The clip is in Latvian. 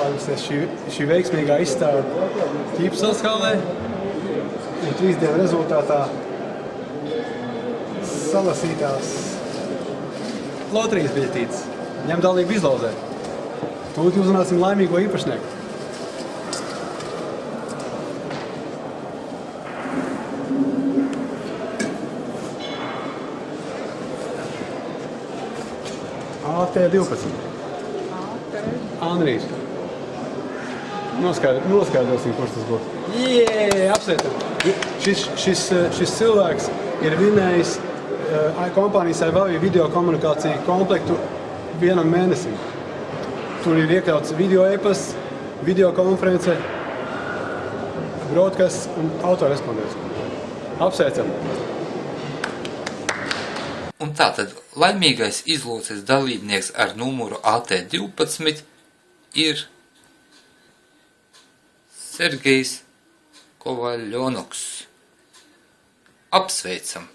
noslēgusies šī veiksmīgā izstāde Ķīpseles hallē. Un 3 dienu rezultātā salasītās loterijas biļetītes ņem dalību izlozē. Tūlīt uzrunāsim laimīgo īpašnieku. AT12. Andrijs. Noskaidrosim, kurš tas būs. Apsveicam! Šis cilvēks ir vinējis kompānijas iVavi video komunikāciju komplektu vienam mēnesim. Tur ir iekļauts video e-pasts, video konference, broadcasts un autorespondents. Apsveicam! Un tātad laimīgais izlozes dalībnieks ar numuru AT12 ir Sergejs Kovaļonuks. Apsveicam!